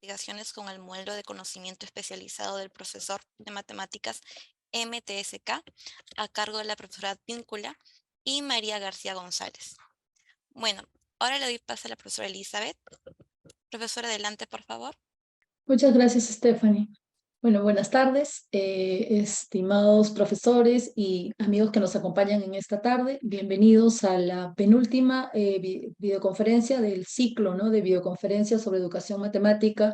investigaciones con el modelo de conocimiento especializado del profesor de matemáticas MTSK a cargo de la profesora Víncula y María García González. Bueno, ahora le doy paso a la profesora Elizabeth. Profesora, adelante, por favor. Muchas gracias, Stephanie. Bueno, buenas tardes, estimados profesores y amigos que nos acompañan en esta tarde. Bienvenidos a la penúltima videoconferencia del ciclo, ¿no?, de videoconferencias sobre educación matemática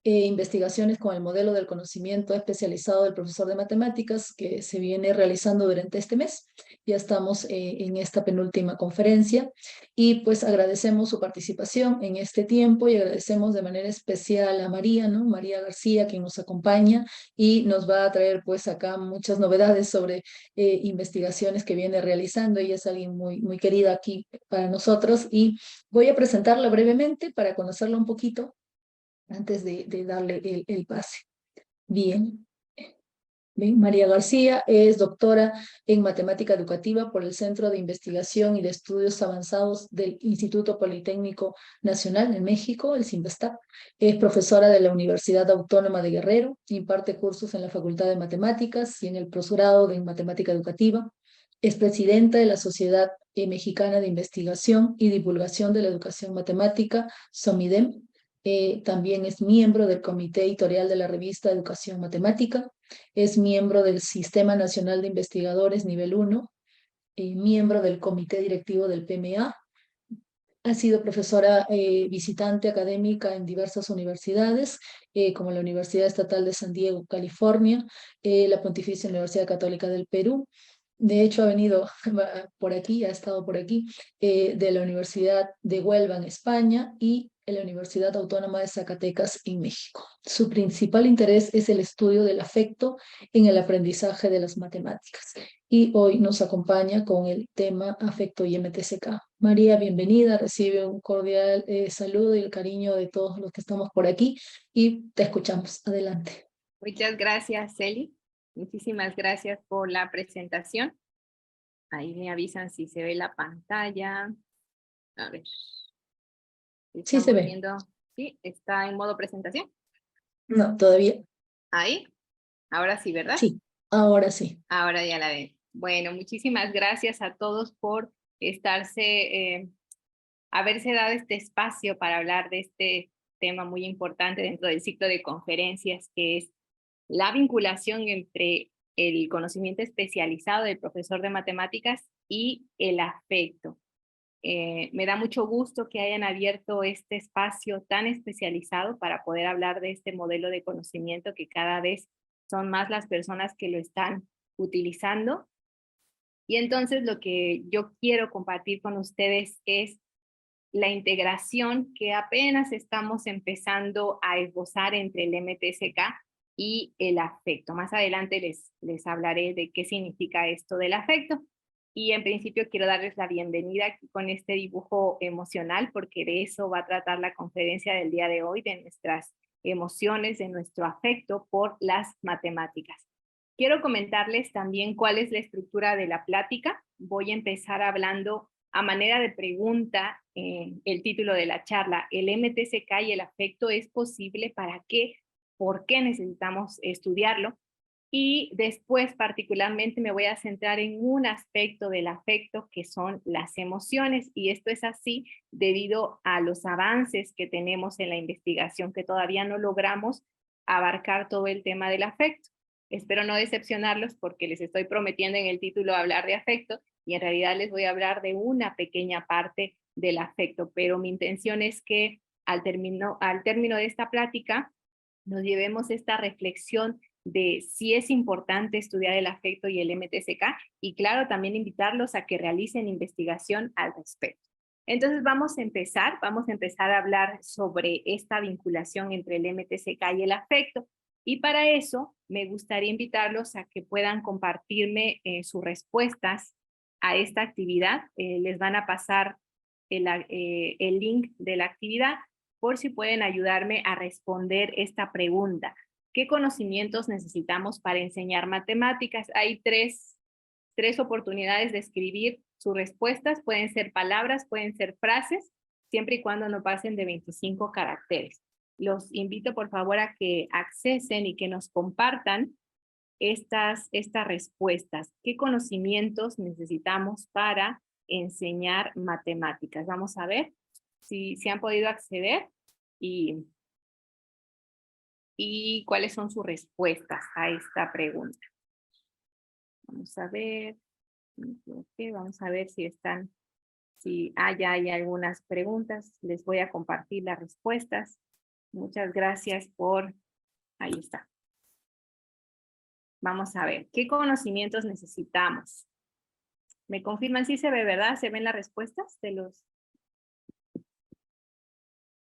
investigaciones con el modelo del conocimiento especializado del profesor de matemáticas que se viene realizando durante este mes. Ya estamos en esta penúltima conferencia y pues agradecemos su participación en este tiempo y agradecemos de manera especial a María, ¿no? María García, quien nos acompaña y nos va a traer pues acá muchas novedades sobre investigaciones que viene realizando. Ella es alguien muy querida aquí para nosotros y voy a presentarla brevemente para conocerla un poquito antes de darle el pase. Bien. Bien, María García es doctora en matemática educativa por el Centro de Investigación y de Estudios Avanzados del Instituto Politécnico Nacional en México, el CINVESTAP. Es profesora de la Universidad Autónoma de Guerrero, imparte cursos en la Facultad de Matemáticas y en el posgrado de Matemática Educativa. Es presidenta de la Sociedad Mexicana de Investigación y Divulgación de la Educación Matemática, SOMIDEM. También es miembro del Comité Editorial de la revista Educación Matemática. Es miembro del Sistema Nacional de Investigadores Nivel 1, miembro del Comité Directivo del PMA. Ha sido profesora visitante académica en diversas universidades, como la Universidad Estatal de San Diego, California, la Pontificia Universidad Católica del Perú. De hecho, ha venido por aquí, ha estado por aquí, de la Universidad de Huelva en España y en la Universidad Autónoma de Zacatecas en México. Su principal interés es el estudio del afecto en el aprendizaje de las matemáticas. Y hoy nos acompaña con el tema afecto y MTCK. María, bienvenida, recibe un cordial saludo y el cariño de todos los que estamos por aquí y te escuchamos. Adelante. Muchas gracias, Celi. Muchísimas gracias por la presentación. Ahí me avisan si se ve la pantalla. A ver, Sí se estamos ve. viendo. Sí, está en modo presentación. No, todavía. Ahí, ahora sí, ¿verdad? Sí, ahora sí. Ahora ya la ven. Bueno, muchísimas gracias a todos por haberse dado este espacio para hablar de este tema muy importante dentro del ciclo de conferencias, que es la vinculación entre el conocimiento especializado del profesor de matemáticas y el afecto. Me da mucho gusto que hayan abierto este espacio tan especializado para poder hablar de este modelo de conocimiento que cada vez son más las personas que lo están utilizando. Y entonces lo que yo quiero compartir con ustedes es la integración que apenas estamos empezando a esbozar entre el MTSK y el afecto. Más adelante les hablaré de qué significa esto del afecto. Y en principio quiero darles la bienvenida aquí con este dibujo emocional, porque de eso va a tratar la conferencia del día de hoy, de nuestras emociones, de nuestro afecto por las matemáticas. Quiero comentarles también cuál es la estructura de la plática. Voy a empezar hablando a manera de pregunta, el título de la charla, ¿el MTCK y el afecto es posible? ¿Para qué? ¿Por qué necesitamos estudiarlo? Y después particularmente me voy a centrar en un aspecto del afecto que son las emociones, y esto es así debido a los avances que tenemos en la investigación, que todavía no logramos abarcar todo el tema del afecto. Espero no decepcionarlos porque les estoy prometiendo en el título hablar de afecto y en realidad les voy a hablar de una pequeña parte del afecto, pero mi intención es que al término de esta plática nos llevemos esta reflexión de si es importante estudiar el afecto y el MTCK, y claro, también invitarlos a que realicen investigación al respecto. Entonces vamos a empezar a hablar sobre esta vinculación entre el MTCK y el afecto, y para eso me gustaría invitarlos a que puedan compartirme sus respuestas a esta actividad. Les van a pasar el link de la actividad por si pueden ayudarme a responder esta pregunta. ¿Qué conocimientos necesitamos para enseñar matemáticas? Hay tres oportunidades de escribir sus respuestas. Pueden ser palabras, pueden ser frases, siempre y cuando no pasen de 25 caracteres. los invito por favor a que accesen y que nos compartan estas respuestas. ¿Qué conocimientos necesitamos para enseñar matemáticas? Vamos a ver si han podido acceder y cuáles son sus respuestas a esta pregunta. Vamos a ver. Vamos a ver si están, ya hay algunas preguntas. Les voy a compartir las respuestas. Muchas gracias por, ahí está. Vamos a ver, ¿qué conocimientos necesitamos? ¿Me confirman si se ve, verdad? ¿Se ven las respuestas de los?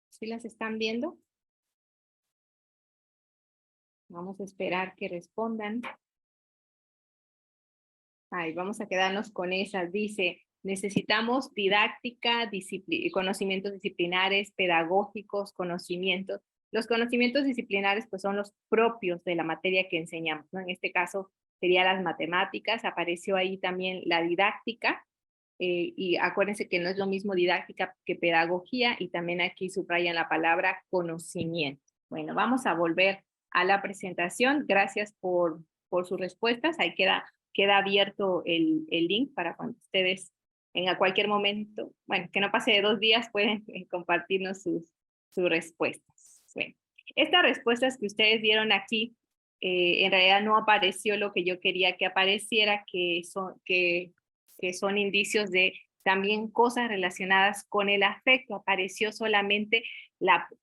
¿Sí las están viendo? Vamos a esperar que respondan. Vamos a quedarnos con esas. Dice, necesitamos didáctica, conocimientos disciplinares, pedagógicos, conocimientos. Los conocimientos disciplinares pues son los propios de la materia que enseñamos, ¿no? En este caso serían las matemáticas. Apareció ahí también la didáctica. Y acuérdense que no es lo mismo didáctica que pedagogía, y también aquí subrayan la palabra conocimiento. Bueno, vamos a volver a la presentación. Gracias por sus respuestas. Ahí queda abierto el link para cuando ustedes a cualquier momento, bueno, que no pase de 2 días, pueden compartirnos sus respuestas. Bueno, estas respuestas que ustedes dieron aquí, en realidad no apareció lo que yo quería que apareciera, que son indicios de también cosas relacionadas con el afecto. Apareció solamente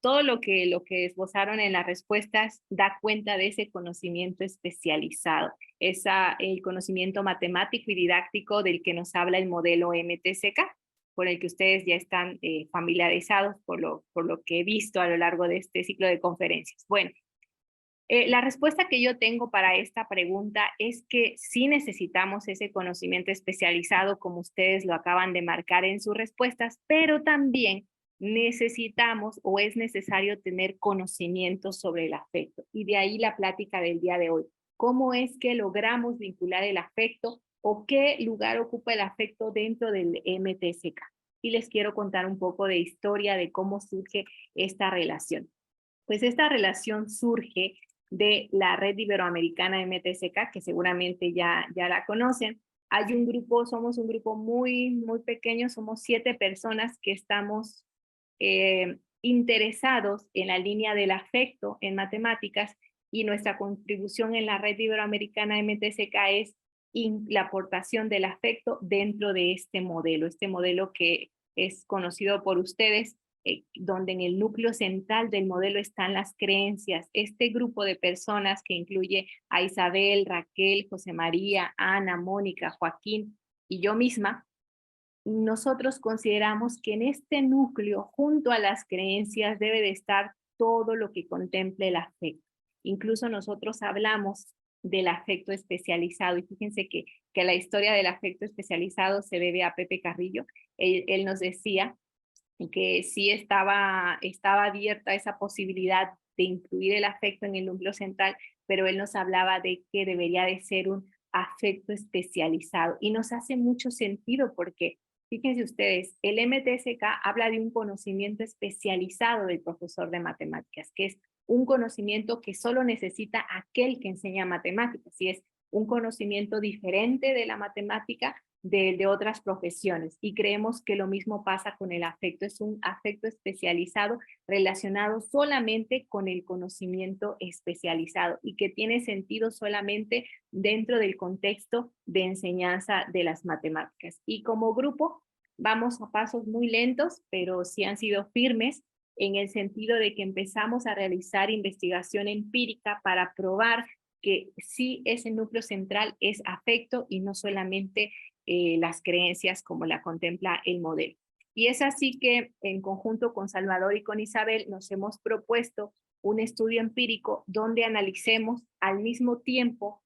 todo lo que esbozaron en las respuestas da cuenta de ese conocimiento especializado, el conocimiento matemático y didáctico del que nos habla el modelo MTSK, por el que ustedes ya están familiarizados por lo que he visto a lo largo de este ciclo de conferencias. Bueno, la respuesta que yo tengo para esta pregunta es que sí necesitamos ese conocimiento especializado, como ustedes lo acaban de marcar en sus respuestas, pero también necesitamos o es necesario tener conocimiento sobre el afecto. Y de ahí la plática del día de hoy. ¿Cómo es que logramos vincular el afecto o qué lugar ocupa el afecto dentro del MTSK? Y les quiero contar un poco de historia de cómo surge esta relación. Pues esta relación surge de la red iberoamericana MTSK, que seguramente ya la conocen. Hay un grupo, somos un grupo muy, muy pequeño, somos 7 personas que estamos interesados en la línea del afecto en matemáticas, y nuestra contribución en la red iberoamericana MTSK es la aportación del afecto dentro de este modelo que es conocido por ustedes, donde en el núcleo central del modelo están las creencias. Este grupo de personas que incluye a Isabel, Raquel, José María, Ana, Mónica, Joaquín y yo misma, nosotros consideramos que en este núcleo, junto a las creencias, debe de estar todo lo que contemple el afecto. Incluso nosotros hablamos del afecto especializado, y fíjense que la historia del afecto especializado se debe a Pepe Carrillo. Él nos decía que sí estaba abierta esa posibilidad de incluir el afecto en el núcleo central, pero él nos hablaba de que debería de ser un afecto especializado, y nos hace mucho sentido porque, fíjense ustedes, el MTSK habla de un conocimiento especializado del profesor de matemáticas, que es un conocimiento que solo necesita aquel que enseña matemáticas, y es un conocimiento diferente de la matemática de otras profesiones, y creemos que lo mismo pasa con el afecto. Es un afecto especializado relacionado solamente con el conocimiento especializado y que tiene sentido solamente dentro del contexto de enseñanza de las matemáticas. Y como grupo vamos a pasos muy lentos, pero sí han sido firmes, en el sentido de que empezamos a realizar investigación empírica para probar que sí ese núcleo central es afecto y no solamente las creencias como la contempla el modelo. Y es así que en conjunto con Salvador y con Isabel nos hemos propuesto un estudio empírico donde analicemos al mismo tiempo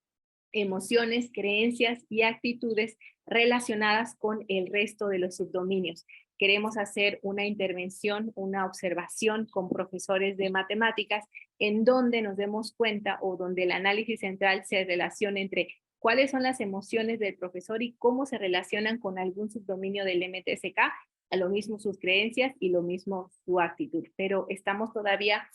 emociones, creencias y actitudes relacionadas con el resto de los subdominios. Queremos hacer una intervención, una observación con profesores de matemáticas en donde nos demos cuenta, o donde el análisis central se relaciona entre cuáles son las emociones del profesor y cómo se relacionan con algún subdominio del MTSK, a lo mismo sus creencias y lo mismo su actitud. Pero estamos todavía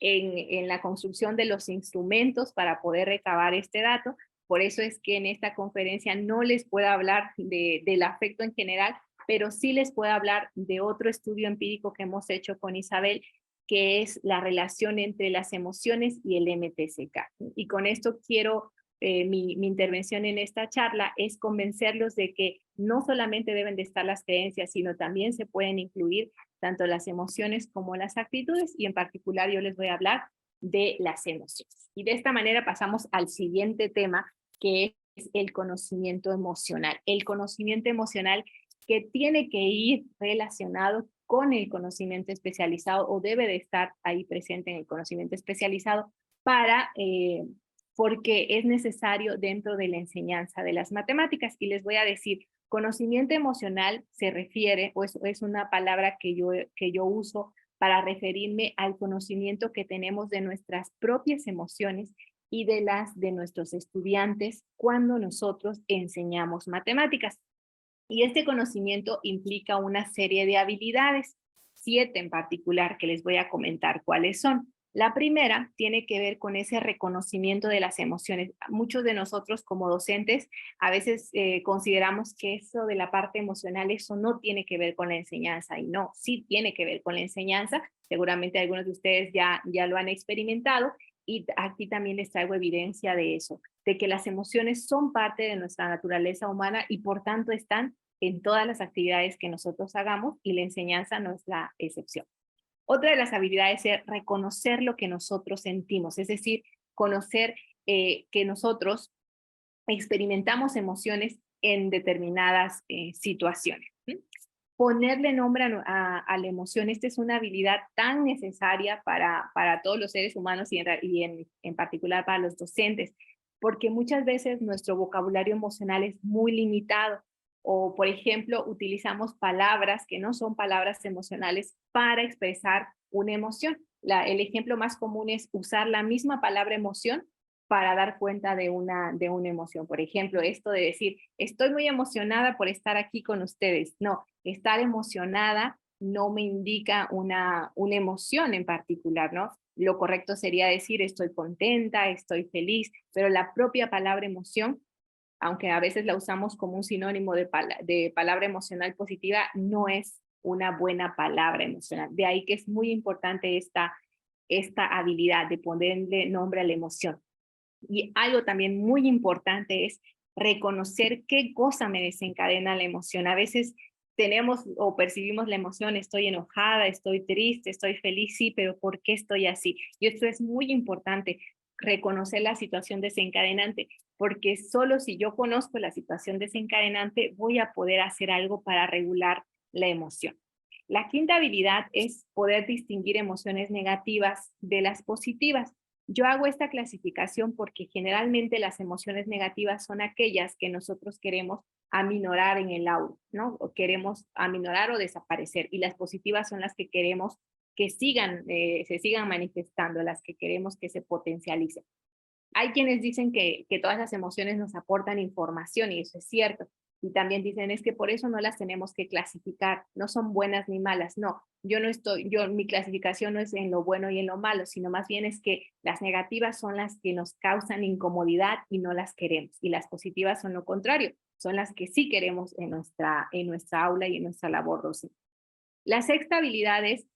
en la construcción de los instrumentos para poder recabar este dato. Por eso es que en esta conferencia no les puedo hablar del afecto en general, pero sí les puedo hablar de otro estudio empírico que hemos hecho con Isabel, que es la relación entre las emociones y el MTCK. Y con esto quiero, mi intervención en esta charla es convencerlos de que no solamente deben de estar las creencias, sino también se pueden incluir tanto las emociones como las actitudes, y en particular yo les voy a hablar de las emociones. Y de esta manera pasamos al siguiente tema, que es el conocimiento emocional. El conocimiento emocional que tiene que ir relacionado con el conocimiento especializado, o debe de estar ahí presente en el conocimiento especializado, porque es necesario dentro de la enseñanza de las matemáticas. Y les voy a decir, conocimiento emocional se refiere, o es una palabra que yo uso para referirme al conocimiento que tenemos de nuestras propias emociones y de las de nuestros estudiantes cuando nosotros enseñamos matemáticas. Y este conocimiento implica una serie de habilidades, 7 en particular, que les voy a comentar cuáles son. La primera tiene que ver con ese reconocimiento de las emociones. Muchos de nosotros como docentes a veces consideramos que eso de la parte emocional, eso no tiene que ver con la enseñanza, y no, sí tiene que ver con la enseñanza. Seguramente algunos de ustedes ya lo han experimentado, y aquí también les traigo evidencia de eso, de que las emociones son parte de nuestra naturaleza humana y por tanto están en todas las actividades que nosotros hagamos, y la enseñanza no es la excepción. Otra de las habilidades es reconocer lo que nosotros sentimos, es decir, conocer que nosotros experimentamos emociones en determinadas situaciones. Ponerle nombre a la emoción, esta es una habilidad tan necesaria para todos los seres humanos, y en particular para los docentes, porque muchas veces nuestro vocabulario emocional es muy limitado, o por ejemplo utilizamos palabras que no son palabras emocionales para expresar una emoción. El ejemplo más común es usar la misma palabra emoción para dar cuenta de una emoción. Por ejemplo, esto de decir, estoy muy emocionada por estar aquí con ustedes. No, estar emocionada no me indica una emoción en particular, ¿no? Lo correcto sería decir, estoy contenta, estoy feliz, pero la propia palabra emoción, aunque a veces la usamos como un sinónimo de palabra emocional positiva, no es una buena palabra emocional. De ahí que es muy importante esta habilidad de ponerle nombre a la emoción. Y algo también muy importante es reconocer qué cosa me desencadena la emoción. A veces tenemos o percibimos la emoción, estoy enojada, estoy triste, estoy feliz, sí, pero ¿por qué estoy así? Y esto es muy importante, reconocer la situación desencadenante, porque solo si yo conozco la situación desencadenante voy a poder hacer algo para regular la emoción. La quinta habilidad es poder distinguir emociones negativas de las positivas. Yo hago esta clasificación porque generalmente las emociones negativas son aquellas que nosotros queremos aminorar en el aula, ¿no? O queremos aminorar o desaparecer, y las positivas son las que queremos que se sigan manifestando, las que queremos que se potencialicen. Hay quienes dicen que todas las emociones nos aportan información, y eso es cierto. Y también dicen, es que por eso no las tenemos que clasificar, no son buenas ni malas. No, mi clasificación no es en lo bueno y en lo malo, sino más bien es que las negativas son las que nos causan incomodidad y no las queremos. Y las positivas son lo contrario, son las que sí queremos en nuestra aula y en nuestra labor docente. La sexta habilidad es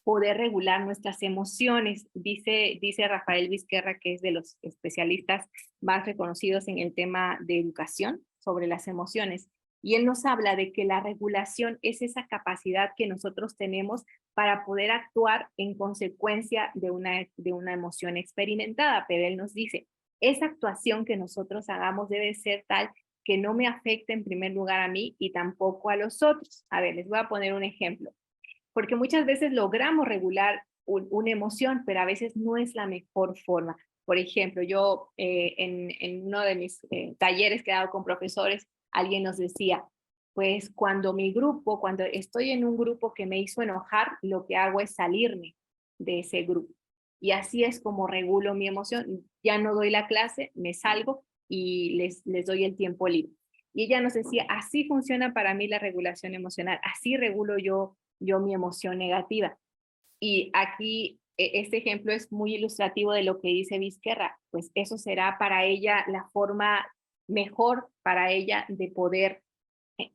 poder regular nuestras emociones. Dice Rafael Vizquerra, que es de los especialistas más reconocidos en el tema de educación sobre las emociones, y él nos habla de que la regulación es esa capacidad que nosotros tenemos para poder actuar en consecuencia de una emoción experimentada. Pero él nos dice, esa actuación que nosotros hagamos debe ser tal que no me afecte en primer lugar a mí y tampoco a los otros. A ver, les voy a poner un ejemplo, porque muchas veces logramos regular una emoción, pero a veces no es la mejor forma. Por ejemplo, yo en uno de mis talleres que he dado con profesores, alguien nos decía, pues cuando estoy en un grupo que me hizo enojar, lo que hago es salirme de ese grupo. Y así es como regulo mi emoción. Ya no doy la clase, me salgo y les doy el tiempo libre. Y ella nos decía, así funciona para mí la regulación emocional, así regulo yo mi emoción negativa. Y aquí Este ejemplo es muy ilustrativo de lo que dice Vizquerra, pues eso será para ella la forma mejor para ella de poder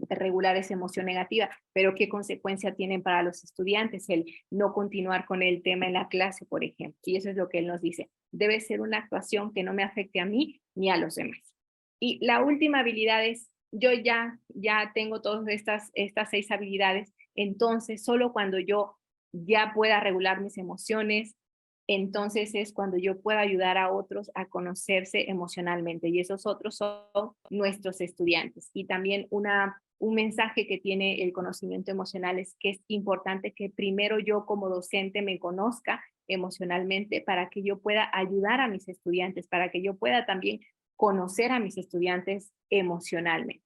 regular esa emoción negativa, pero ¿qué consecuencia tienen para los estudiantes el no continuar con el tema en la clase, por ejemplo? Y eso es lo que él nos dice, debe ser una actuación que no me afecte a mí ni a los demás. Y la última habilidad es, yo ya tengo todas estas 6 habilidades, entonces solo cuando yo ya pueda regular mis emociones, entonces es cuando yo pueda ayudar a otros a conocerse emocionalmente, y esos otros son nuestros estudiantes. Y también un mensaje que tiene el conocimiento emocional es que es importante que primero yo como docente me conozca emocionalmente para que yo pueda ayudar a mis estudiantes, para que yo pueda también conocer a mis estudiantes emocionalmente.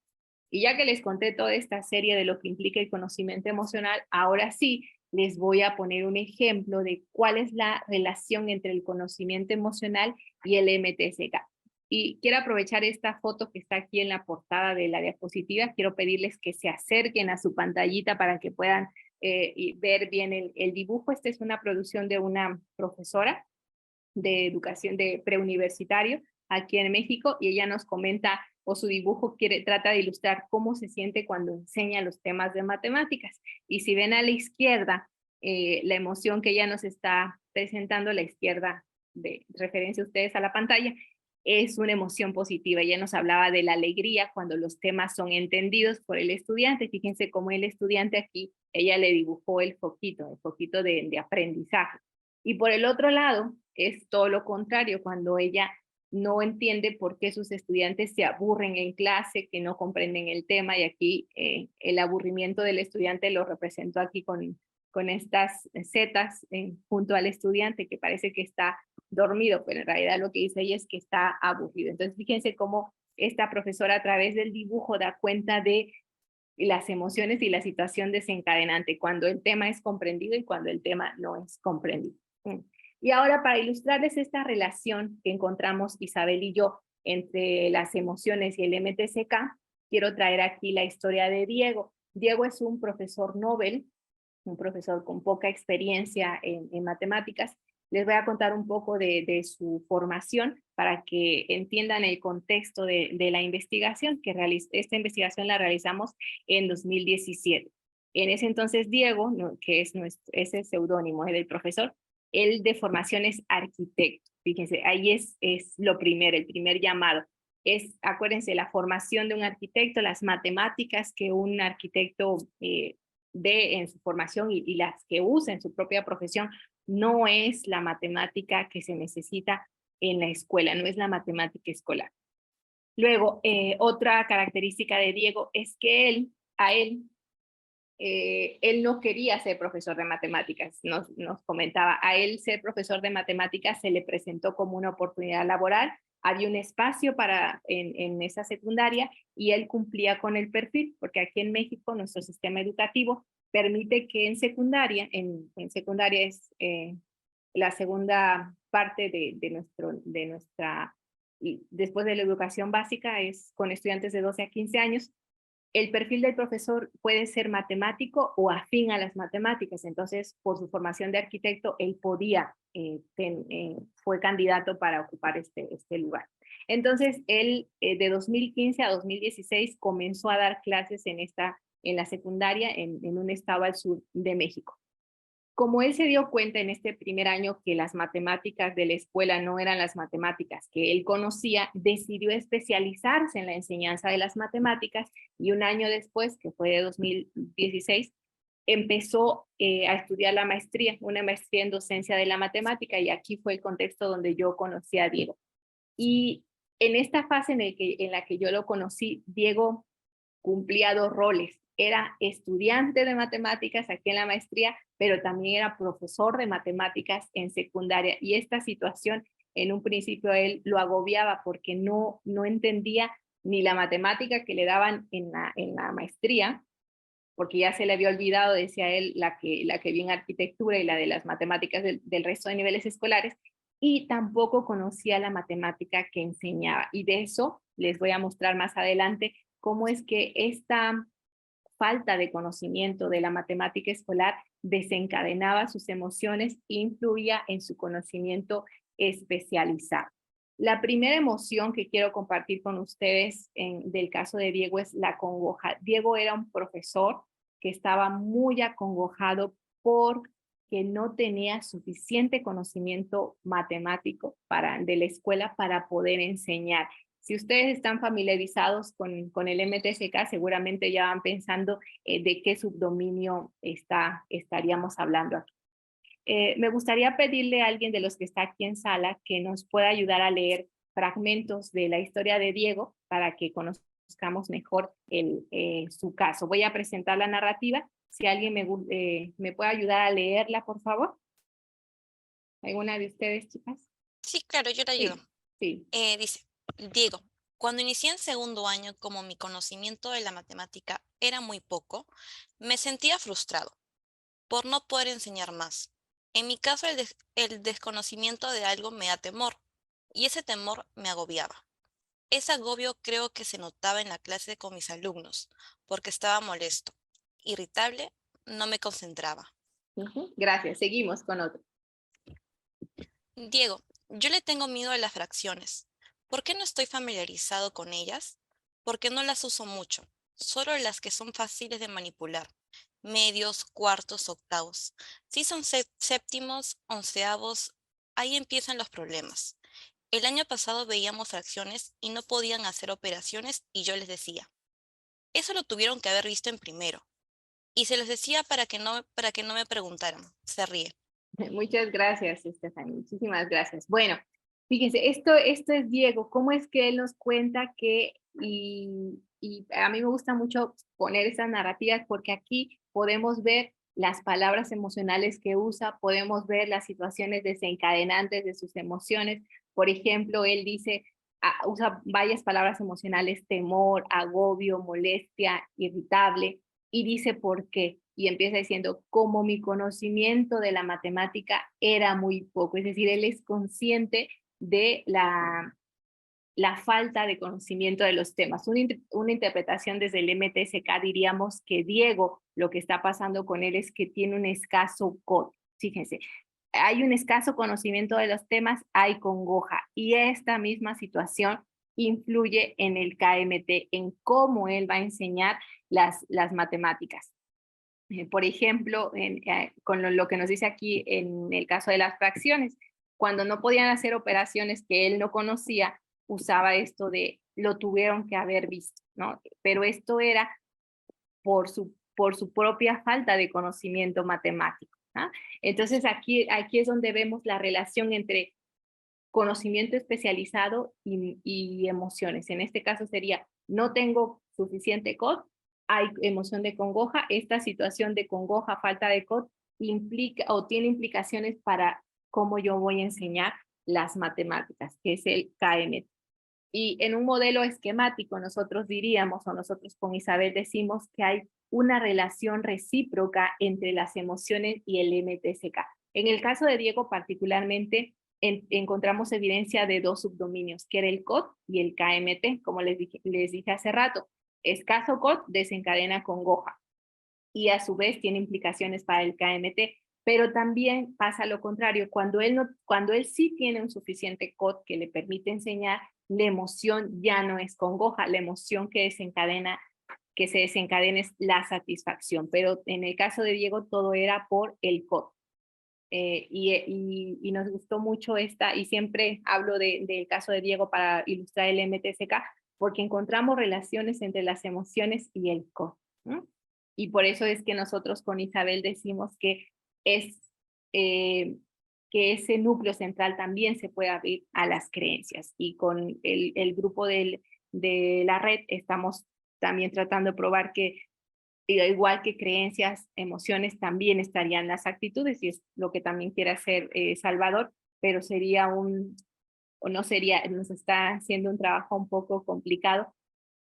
Y ya que les conté toda esta serie de lo que implica el conocimiento emocional, ahora sí les voy a poner un ejemplo de cuál es la relación entre el conocimiento emocional y el MTSK. Y quiero aprovechar esta foto que está aquí en la portada de la diapositiva. Quiero pedirles que se acerquen a su pantallita para que puedan ver bien el dibujo. Esta es una producción de una profesora de educación de preuniversitario aquí en México, y ella nos comenta, o su dibujo trata de ilustrar cómo se siente cuando enseña los temas de matemáticas. Y si ven a la izquierda, la emoción que ella nos está presentando, a la izquierda, de referencia a ustedes a la pantalla, es una emoción positiva. Ella nos hablaba de la alegría cuando los temas son entendidos por el estudiante. Fíjense cómo el estudiante aquí, ella le dibujó el foquito de aprendizaje. Y por el otro lado, es todo lo contrario, cuando ella no entiende por qué sus estudiantes se aburren en clase, que no comprenden el tema, y aquí el aburrimiento del estudiante lo representó aquí con estas setas junto al estudiante, que parece que está dormido, pero en realidad lo que dice ella es que está aburrido. Entonces fíjense cómo esta profesora a través del dibujo da cuenta de las emociones y la situación desencadenante, cuando el tema es comprendido y cuando el tema no es comprendido. Y ahora, para ilustrarles esta relación que encontramos Isabel y yo entre las emociones y el MTSK, quiero traer aquí la historia de Diego. Diego es un profesor Nobel, un profesor con poca experiencia en matemáticas. Les voy a contar un poco de su formación para que entiendan el contexto de la investigación que esta investigación la realizamos en 2017. En ese entonces Diego, que es ese seudónimo del profesor, él de formación es arquitecto. Fíjense, ahí es lo primero, el primer llamado. Acuérdense, la formación de un arquitecto, las matemáticas que un arquitecto ve en su formación y las que usa en su propia profesión, no es la matemática que se necesita en la escuela, no es la matemática escolar. Luego, otra característica de Diego es que él no quería ser profesor de matemáticas, nos comentaba, a él ser profesor de matemáticas se le presentó como una oportunidad laboral, había un espacio en esa secundaria y él cumplía con el perfil, porque aquí en México nuestro sistema educativo permite que en secundaria es la segunda parte de nuestra, después de la educación básica, es con estudiantes de 12 a 15 años, el perfil del profesor puede ser matemático o afín a las matemáticas. Entonces, por su formación de arquitecto, él fue candidato para ocupar este lugar. Entonces, él de 2015 a 2016 comenzó a dar clases en la secundaria en un estado al sur de México. Como él se dio cuenta en este primer año que las matemáticas de la escuela no eran las matemáticas que él conocía, decidió especializarse en la enseñanza de las matemáticas, y un año después, que fue de 2016, empezó a estudiar la maestría, una maestría en docencia de la matemática, y aquí fue el contexto donde yo conocí a Diego. Y en esta fase en la que yo lo conocí, Diego cumplía 2 roles. Era estudiante de matemáticas aquí en la maestría, pero también era profesor de matemáticas en secundaria. Y esta situación en un principio a él lo agobiaba porque no entendía ni la matemática que le daban en la maestría, porque ya se le había olvidado, decía él, la que vi en arquitectura y la de las matemáticas del resto de niveles escolares, y tampoco conocía la matemática que enseñaba. Y de eso les voy a mostrar más adelante cómo es que esta falta de conocimiento de la matemática escolar desencadenaba sus emociones e influía en su conocimiento especializado. La primera emoción que quiero compartir con ustedes del caso de Diego es la congoja. Diego era un profesor que estaba muy acongojado porque no tenía suficiente conocimiento matemático de la escuela para poder enseñar. Si ustedes están familiarizados con el MTSK, seguramente ya van pensando de qué subdominio estaríamos hablando aquí. Me gustaría pedirle a alguien de los que está aquí en sala que nos pueda ayudar a leer fragmentos de la historia de Diego para que conozcamos mejor su caso. Voy a presentar la narrativa. Si alguien me puede ayudar a leerla, por favor. ¿Alguna de ustedes, chicas? Sí, claro, yo te ayudo. Sí. Dice, Diego, cuando inicié en segundo año, como mi conocimiento de la matemática era muy poco, me sentía frustrado por no poder enseñar más. En mi caso, el desconocimiento de algo me da temor, y ese temor me agobiaba. Ese agobio creo que se notaba en la clase con mis alumnos, porque estaba molesto, irritable, no me concentraba. Gracias, seguimos con otro. Diego, yo le tengo miedo a las fracciones. ¿Por qué no estoy familiarizado con ellas? Porque no las uso mucho, solo las que son fáciles de manipular. Medios, cuartos, octavos. Si son séptimos, onceavos, ahí empiezan los problemas. El año pasado veíamos fracciones y no podían hacer operaciones y yo les decía, eso lo tuvieron que haber visto en primero. Y se los decía para que no me preguntaran. Se ríe. Muchas gracias, Stephanie. Muchísimas gracias. Bueno, fíjense, esto es Diego. ¿Cómo es que él nos cuenta que, y a mí me gusta mucho poner esas narrativas porque aquí podemos ver las palabras emocionales que usa, podemos ver las situaciones desencadenantes de sus emociones. Por ejemplo, él dice, usa varias palabras emocionales: temor, agobio, molestia, irritable, y dice por qué. Y empieza diciendo, como mi conocimiento de la matemática era muy poco. Es decir, él es consciente de la falta de conocimiento de los temas. Una interpretación desde el MTSK diríamos que Diego, lo que está pasando con él es que tiene un escaso COD. Fíjense, hay un escaso conocimiento de los temas, hay congoja, y esta misma situación influye en el KMT, en cómo él va a enseñar las matemáticas. Por ejemplo, con lo que nos dice aquí en el caso de las fracciones, cuando no podían hacer operaciones que él no conocía, usaba esto de lo tuvieron que haber visto, ¿no? Pero esto era por su propia falta de conocimiento matemático, ¿no? Entonces aquí es donde vemos la relación entre conocimiento especializado y emociones. En este caso sería, no tengo suficiente COD, hay emoción de congoja. Esta situación de congoja, falta de COD, implica o tiene implicaciones para cómo yo voy a enseñar las matemáticas, que es el KMT. Y en un modelo esquemático nosotros diríamos, o nosotros con Isabel decimos, que hay una relación recíproca entre las emociones y el MTSK. En el caso de Diego particularmente, encontramos evidencia de dos subdominios, que era el COD y el KMT, como les dije hace rato. Escaso COD desencadena congoja y a su vez tiene implicaciones para el KMT, pero también pasa lo contrario. Cuando él sí tiene un suficiente COD que le permite enseñar, la emoción ya no es congoja, la emoción que se desencadena es la satisfacción, pero en el caso de Diego todo era por el COD. Y nos gustó mucho y siempre hablo del caso de Diego para ilustrar el MTSK, porque encontramos relaciones entre las emociones y el COD, ¿no? Y por eso es que nosotros con Isabel decimos que que ese núcleo central también se puede abrir a las creencias. Y con el grupo de la red estamos también tratando de probar que igual que creencias, emociones, también estarían las actitudes, y es lo que también quiere hacer Salvador, pero nos está haciendo un trabajo un poco complicado,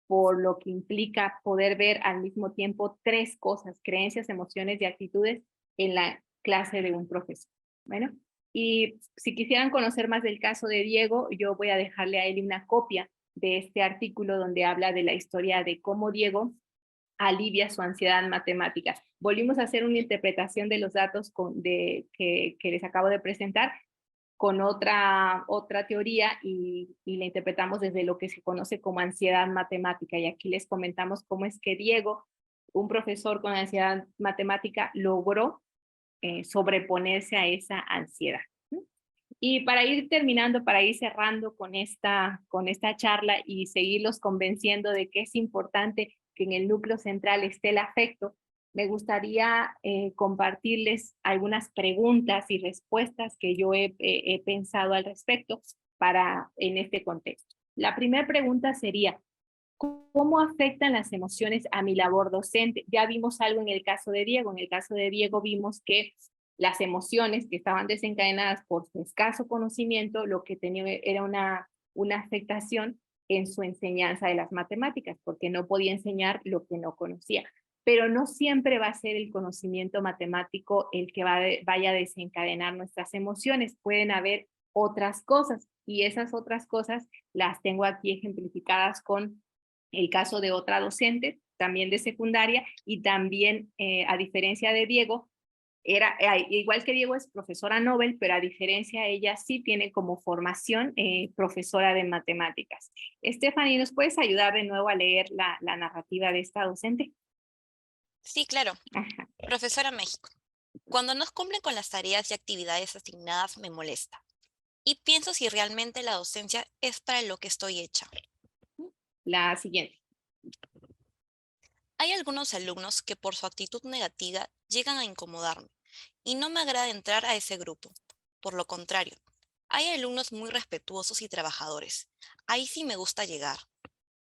por lo que implica poder ver al mismo tiempo tres cosas: creencias, emociones y actitudes en la clase de un profesor. Bueno, y si quisieran conocer más del caso de Diego, yo voy a dejarle a él una copia de este artículo donde habla de la historia de cómo Diego alivia su ansiedad en matemáticas. Volvimos a hacer una interpretación de los datos que les acabo de presentar con otra teoría y la interpretamos desde lo que se conoce como ansiedad matemática. Y aquí les comentamos cómo es que Diego, un profesor con ansiedad matemática, logró sobreponerse a esa ansiedad. Y para ir terminando, para ir cerrando con esta charla y seguirlos convenciendo de que es importante que en el núcleo central esté el afecto, me gustaría compartirles algunas preguntas y respuestas que yo he pensado al respecto en este contexto. La primera pregunta sería, ¿cómo afectan las emociones a mi labor docente? Ya vimos algo en el caso de Diego. En el caso de Diego vimos que las emociones que estaban desencadenadas por su escaso conocimiento, lo que tenía era una afectación en su enseñanza de las matemáticas, porque no podía enseñar lo que no conocía. Pero no siempre va a ser el conocimiento matemático el que vaya a desencadenar nuestras emociones. Pueden haber otras cosas, y esas otras cosas las tengo aquí ejemplificadas con el caso de otra docente, también de secundaria, y también, a diferencia de Diego, igual que Diego es profesora Nobel, pero a diferencia ella sí tiene como formación profesora de matemáticas. Stephanie, ¿nos puedes ayudar de nuevo a leer la narrativa de esta docente? Sí, claro. Ajá. Profesora México. Cuando no cumplen con las tareas y actividades asignadas me molesta. Y pienso si realmente la docencia es para lo que estoy hecha. La siguiente. Hay algunos alumnos que por su actitud negativa llegan a incomodarme y no me agrada entrar a ese grupo. Por lo contrario, hay alumnos muy respetuosos y trabajadores. Ahí sí me gusta llegar.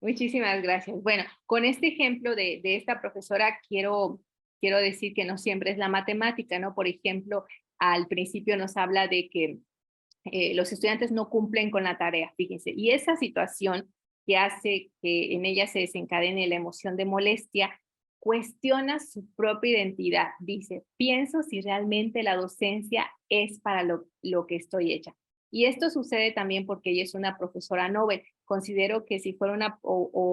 Muchísimas gracias. Bueno, con este ejemplo de esta profesora quiero decir que no siempre es la matemática, ¿no? Por ejemplo, al principio nos habla de que los estudiantes no cumplen con la tarea, fíjense, y esa situación que hace que en ella se desencadene la emoción de molestia, cuestiona su propia identidad. Dice, pienso si realmente la docencia es para lo que estoy hecha. Y esto sucede también porque ella es una profesora Nobel. Considero que si fuera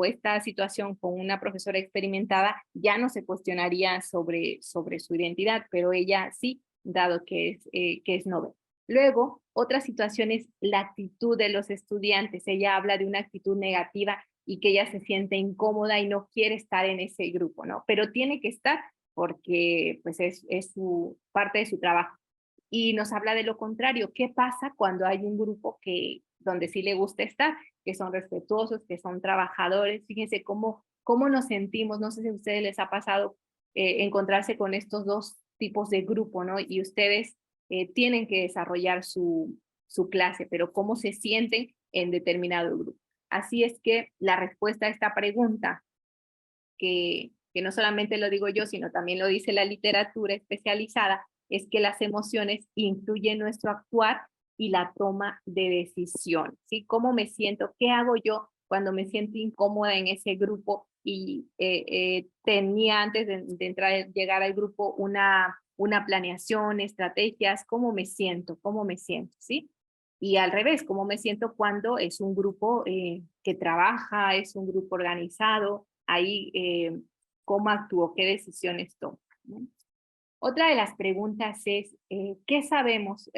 esta situación con una profesora experimentada, ya no se cuestionaría sobre su identidad, pero ella sí, dado que es Nobel. Luego, otra situación es la actitud de los estudiantes. Ella habla de una actitud negativa y que ella se siente incómoda y no quiere estar en ese grupo, ¿no? Pero tiene que estar porque pues es parte de su trabajo. Y nos habla de lo contrario. ¿Qué pasa cuando hay un grupo donde sí le gusta estar, que son respetuosos, que son trabajadores? Fíjense cómo nos sentimos. No sé si a ustedes les ha pasado encontrarse con estos dos tipos de grupo, ¿no? Y ustedes tienen que desarrollar su clase, pero cómo se sienten en determinado grupo. Así es que la respuesta a esta pregunta, que no solamente lo digo yo, sino también lo dice la literatura especializada, es que las emociones influyen nuestro actuar y la toma de decisión, ¿sí? ¿Cómo me siento? ¿Qué hago yo cuando me siento incómoda en ese grupo? Y tenía antes de llegar al grupo una planeación, estrategias, ¿cómo me siento? ¿Cómo me siento? ¿Sí? Y al revés, ¿cómo me siento cuando es un grupo que trabaja, es un grupo organizado? Ahí, ¿cómo actúo? ¿Qué decisiones tomo? ¿No? Otra de las preguntas es, ¿qué sabemos?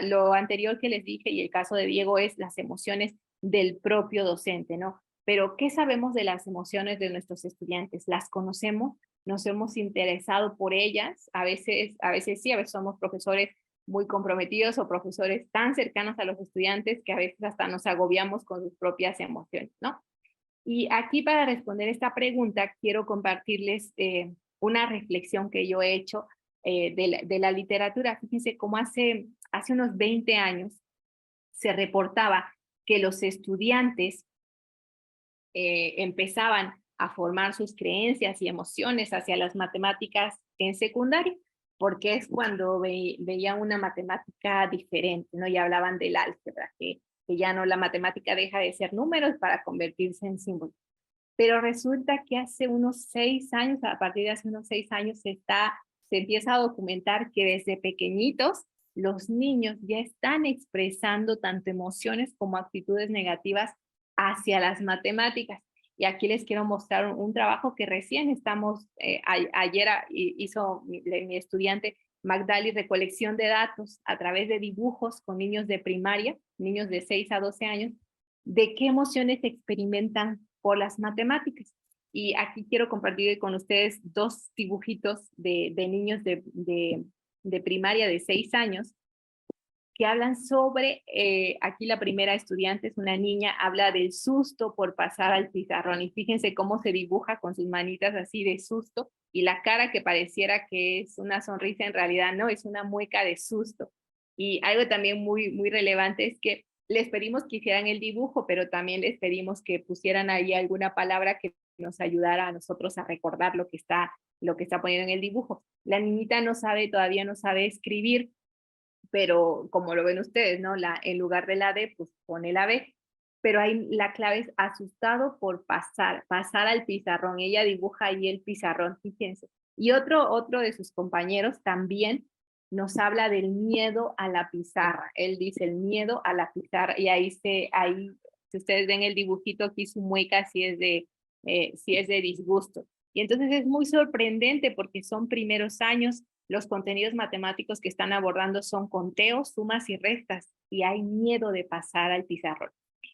Lo anterior que les dije y el caso de Diego es las emociones del propio docente, ¿no? Pero ¿qué sabemos de las emociones de nuestros estudiantes? ¿Las conocemos? ¿Nos hemos interesado por ellas? A veces sí, a veces somos profesores muy comprometidos o profesores tan cercanos a los estudiantes que a veces hasta nos agobiamos con sus propias emociones, ¿no? Y aquí para responder esta pregunta quiero compartirles una reflexión que yo he hecho de la literatura. Fíjense cómo hace unos 20 años se reportaba que los estudiantes empezaban a formar sus creencias y emociones hacia las matemáticas en secundaria, porque es cuando veían una matemática diferente, ¿no? Y hablaban del álgebra, que ya no, la matemática deja de ser números para convertirse en símbolos. Pero resulta que hace unos 6 años, a partir de hace unos 6 años, se empieza a documentar que desde pequeñitos los niños ya están expresando tanto emociones como actitudes negativas hacia las matemáticas. Y aquí les quiero mostrar un trabajo que recién estamos, ayer hizo mi estudiante Magdali, recolección de datos a través de dibujos con niños de primaria, niños de 6 a 12 años, de qué emociones experimentan por las matemáticas. Y aquí quiero compartir con ustedes 2 dibujitos de niños de primaria de 6 años, que hablan sobre, aquí la primera estudiante es una niña, habla del susto por pasar al pizarrón, y fíjense cómo se dibuja con sus manitas así de susto, y la cara que pareciera que es una sonrisa, en realidad no, es una mueca de susto. Y algo también muy relevante es que les pedimos que hicieran el dibujo, pero también les pedimos que pusieran ahí alguna palabra que nos ayudara a nosotros a recordar lo que está poniendo en el dibujo. La niñita todavía no sabe escribir, pero como lo ven ustedes, ¿no? En lugar de la D, pues pone la B. Pero ahí la clave es asustado por pasar al pizarrón. Ella dibuja ahí el pizarrón, fíjense. Y otro de sus compañeros también nos habla del miedo a la pizarra. Él dice el miedo a la pizarra, y ahí, si ustedes ven el dibujito aquí, su mueca si es de disgusto. Y entonces es muy sorprendente porque son primeros años, los contenidos matemáticos que están abordando son conteos, sumas y restas, y hay miedo de pasar al pizarrón.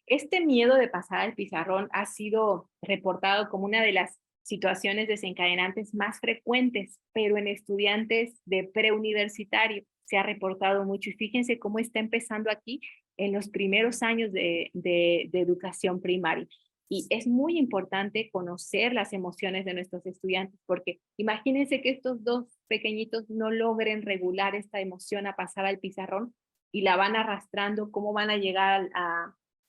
Este miedo de pasar al pizarrón ha sido reportado como una de las situaciones desencadenantes más frecuentes, pero en estudiantes de preuniversitario se ha reportado mucho. Y fíjense cómo está empezando aquí en los primeros años de educación primaria. Y es muy importante conocer las emociones de nuestros estudiantes, porque imagínense que estos 2 pequeñitos no logren regular esta emoción a pasar al pizarrón y la van arrastrando. ¿Cómo van a llegar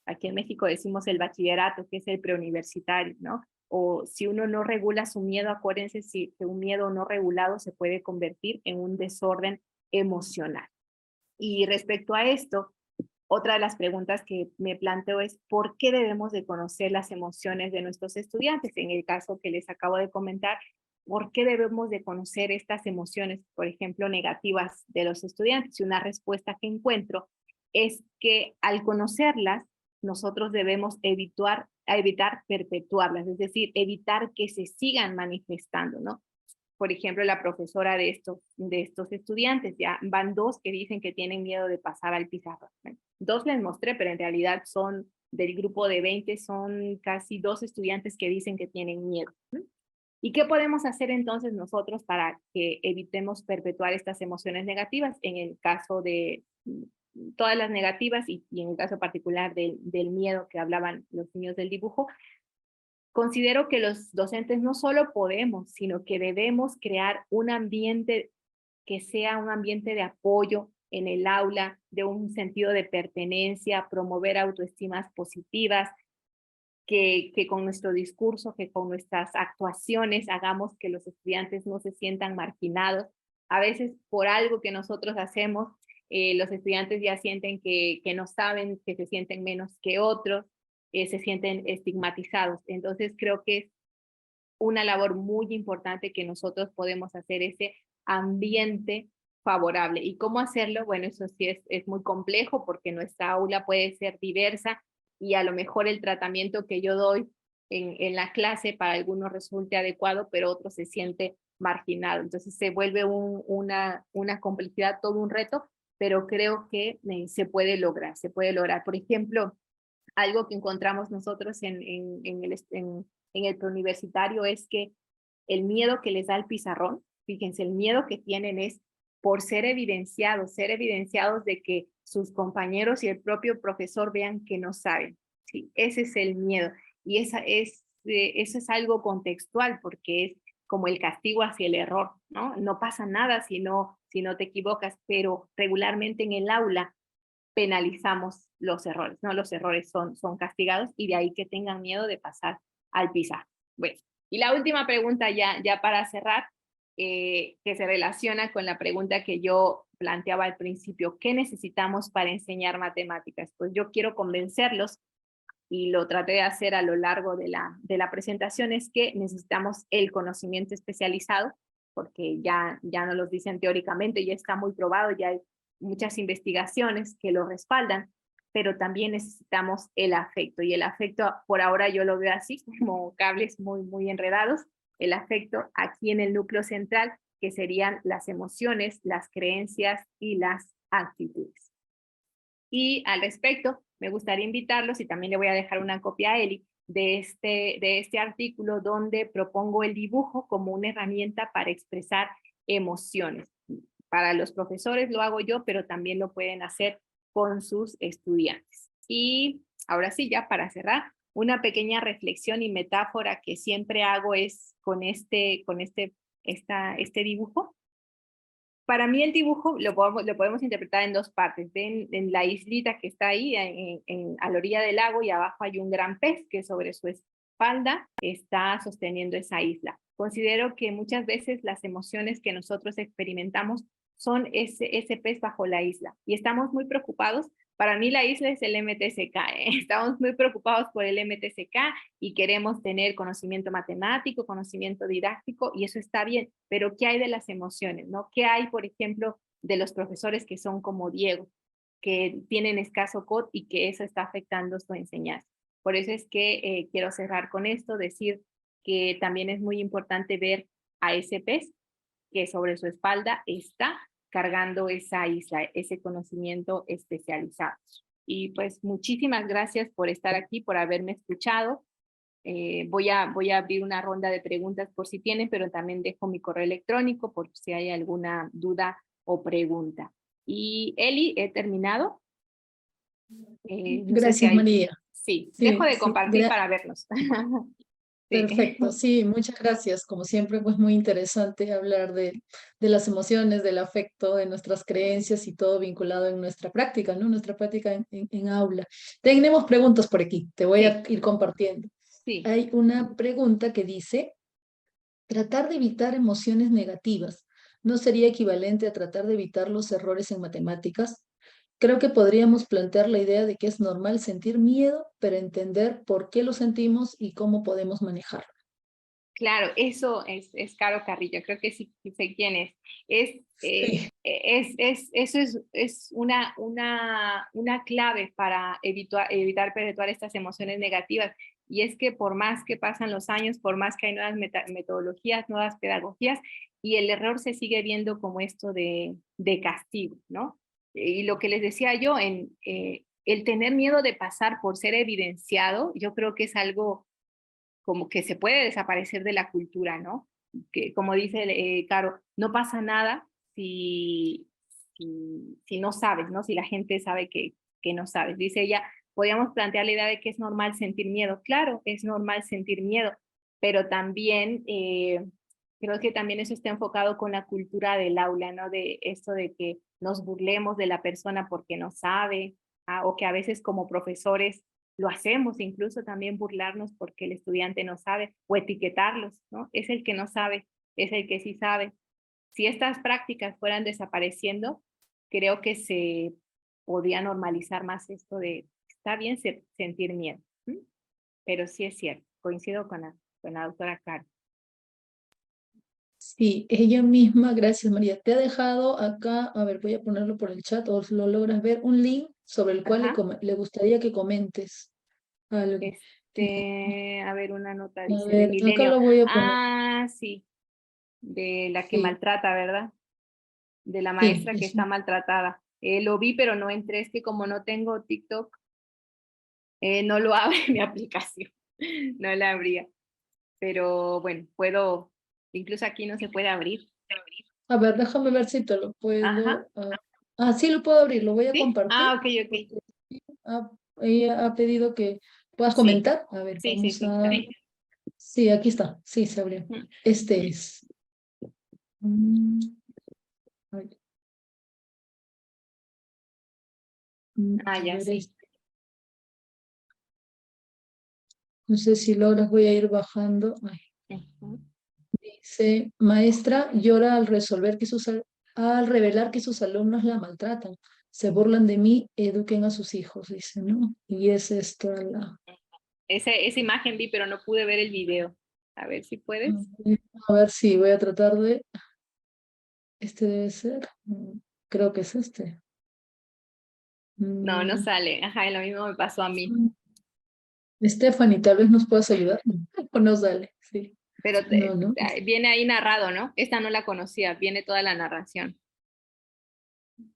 aquí en México decimos el bachillerato, que es el preuniversitario, ¿no? O si uno no regula su miedo, acuérdense que un miedo no regulado se puede convertir en un desorden emocional. Y respecto a esto, otra de las preguntas que me planteo es ¿por qué debemos de conocer las emociones de nuestros estudiantes? En el caso que les acabo de comentar, ¿por qué debemos de conocer estas emociones, por ejemplo, negativas de los estudiantes? Y una respuesta que encuentro es que al conocerlas, nosotros debemos evitar perpetuarlas, es decir, evitar que se sigan manifestando, ¿no? Por ejemplo, la profesora de estos estudiantes, ya van 2 que dicen que tienen miedo de pasar al pizarrón. 2 les mostré, pero en realidad son del grupo de 20, son casi 2 estudiantes que dicen que tienen miedo. ¿Y qué podemos hacer entonces nosotros para que evitemos perpetuar estas emociones negativas? En el caso de todas las negativas y en el caso particular del miedo que hablaban los niños del dibujo, considero que los docentes no solo podemos, sino que debemos crear un ambiente que sea un ambiente de apoyo en el aula, de un sentido de pertenencia, promover autoestimas positivas, que con nuestro discurso, que con nuestras actuaciones hagamos que los estudiantes no se sientan marginados. A veces por algo que nosotros hacemos, los estudiantes ya sienten que no saben, que se sienten menos que otros, se sienten estigmatizados. Entonces creo que es una labor muy importante que nosotros podemos hacer, ese ambiente favorable. ¿Y cómo hacerlo? Bueno, eso sí es muy complejo porque nuestra aula puede ser diversa y a lo mejor el tratamiento que yo doy en la clase para algunos resulte adecuado, pero otros se siente marginado. Entonces se vuelve una complejidad, todo un reto, pero creo que se puede lograr. Por ejemplo, algo que encontramos nosotros en el preuniversitario es que el miedo que les da el pizarrón, fíjense, el miedo que tienen es por ser evidenciados de que sus compañeros y el propio profesor vean que no saben. ¿Sí? Ese es el miedo. Y eso es algo contextual, porque es como el castigo hacia el error, ¿no? No pasa nada si no te equivocas, pero regularmente en el aula penalizamos los errores, ¿no? Los errores son castigados y de ahí que tengan miedo de pasar al pizarrón. Bueno, y la última pregunta ya para cerrar, que se relaciona con la pregunta que yo planteaba al principio, ¿qué necesitamos para enseñar matemáticas? Pues yo quiero convencerlos, y lo traté de hacer a lo largo de la presentación, es que necesitamos el conocimiento especializado, porque ya nos lo dicen teóricamente, ya está muy probado, ya hay muchas investigaciones que lo respaldan, pero también necesitamos el afecto. Y el afecto, por ahora yo lo veo así, como cables muy, muy enredados. El afecto aquí en el núcleo central, que serían las emociones, las creencias y las actitudes. Y al respecto, me gustaría invitarlos, y también le voy a dejar una copia a Eli, de este artículo donde propongo el dibujo como una herramienta para expresar emociones. Para los profesores lo hago yo, pero también lo pueden hacer con sus estudiantes. Y ahora sí, ya para cerrar, una pequeña reflexión y metáfora que siempre hago es con este dibujo. Para mí el dibujo lo podemos interpretar en dos partes. Ven en la islita que está ahí a la orilla del lago, y abajo hay un gran pez que sobre su espalda está sosteniendo esa isla. Considero que muchas veces las emociones que nosotros experimentamos son ese pez bajo la isla, y estamos muy preocupados. Para mí la isla es el MTSK, ¿eh? Estamos muy preocupados por el MTSK y queremos tener conocimiento matemático, conocimiento didáctico, y eso está bien, pero ¿qué hay de las emociones, no? ¿Qué hay, por ejemplo, de los profesores que son como Diego, que tienen escaso COD y que eso está afectando su enseñanza? Por eso es que quiero cerrar con esto, decir que también es muy importante ver a ese pez que sobre su espalda está cargando esa isla, ese conocimiento especializado. Y pues muchísimas gracias por estar aquí, por haberme escuchado. Voy a abrir una ronda de preguntas por si tienen, pero también dejo mi correo electrónico por si hay alguna duda o pregunta. Y Eli, he terminado. No sé si Gracias, hay... María. Sí, dejo Sí, de sí, compartir para verlos. Sí. perfecto. Sí, muchas gracias. Como siempre, pues muy interesante hablar de las emociones, del afecto, de nuestras creencias y todo vinculado en nuestra práctica, ¿no? Nuestra práctica en aula. Tenemos preguntas por aquí, te voy Sí, a ir compartiendo. sí. Hay una pregunta que dice, tratar de evitar emociones negativas, ¿no sería equivalente a tratar de evitar los errores en matemáticas? Creo que podríamos plantear la idea de que es normal sentir miedo, pero entender por qué lo sentimos y cómo podemos manejarlo. Claro, eso es Caro Carrillo, creo que sí sé quién es. Sí, Eso es una clave para evitar perpetuar estas emociones negativas. Y es que por más que pasan los años, por más que hay nuevas metodologías, nuevas pedagogías, y el error se sigue viendo como esto de castigo, ¿no? Y lo que les decía yo, el tener miedo de pasar por ser evidenciado, yo creo que es algo como que se puede desaparecer de la cultura, ¿no? Que, como dice Caro, no pasa nada si no sabes, ¿no? Si la gente sabe que no sabes. Dice ella, podríamos plantear la idea de que es normal sentir miedo. Claro, es normal sentir miedo, pero también creo que también eso está enfocado con la cultura del aula, ¿no? De esto de que nos burlemos de la persona porque no sabe, o que a veces como profesores lo hacemos, incluso también burlarnos porque el estudiante no sabe, o etiquetarlos, ¿no? Es el que no sabe, es el que sí sabe. Si estas prácticas fueran desapareciendo, creo que se podría normalizar más esto de, está bien sentir miedo, ¿m? Pero sí es cierto, coincido con la doctora Caro. sí, ella misma, gracias María, te ha dejado acá, a ver, voy a ponerlo por el chat o si lo logras ver, un link sobre el cual Ajá. le gustaría que comentes algo. A ver, una nota A dice de ver, acá Milenio. lo voy a poner. Ah, sí, de la que Sí, maltrata, ¿verdad? De la sí, maestra que es está un- maltratada. Lo vi, pero no entré, es que como no tengo TikTok, no lo abre mi aplicación, no la abría. Pero bueno, incluso aquí no se puede abrir. A ver, déjame ver si te lo Ajá, puedo. Sí, lo puedo abrir, lo voy a ¿sí? compartir. Ok, ok. Porque ella ha pedido que puedas Sí, comentar. A ver, sí, sí, vamos sí, a. claro. Sí, aquí está. Sí, se abrió. Mm. Este es. Mm, ay, Ah, a ya, ver, sí. no sé si logras, voy a ir bajando. Ay, Ujú. dice, maestra llora al revelar que sus alumnos la maltratan. Se burlan de mí, eduquen a sus hijos, dice, ¿no? Y es esto la. Esa imagen vi, pero no pude ver el video. A ver si puedes. A ver si voy a tratar de. Este debe ser. Creo que es este. No, no Mm, sale. Ajá, y lo mismo me pasó a mí. Stephanie, tal vez nos puedas ayudar. O no sale, sí. Pero No, no. viene ahí narrado, ¿no? Esta no la conocía, viene toda la narración.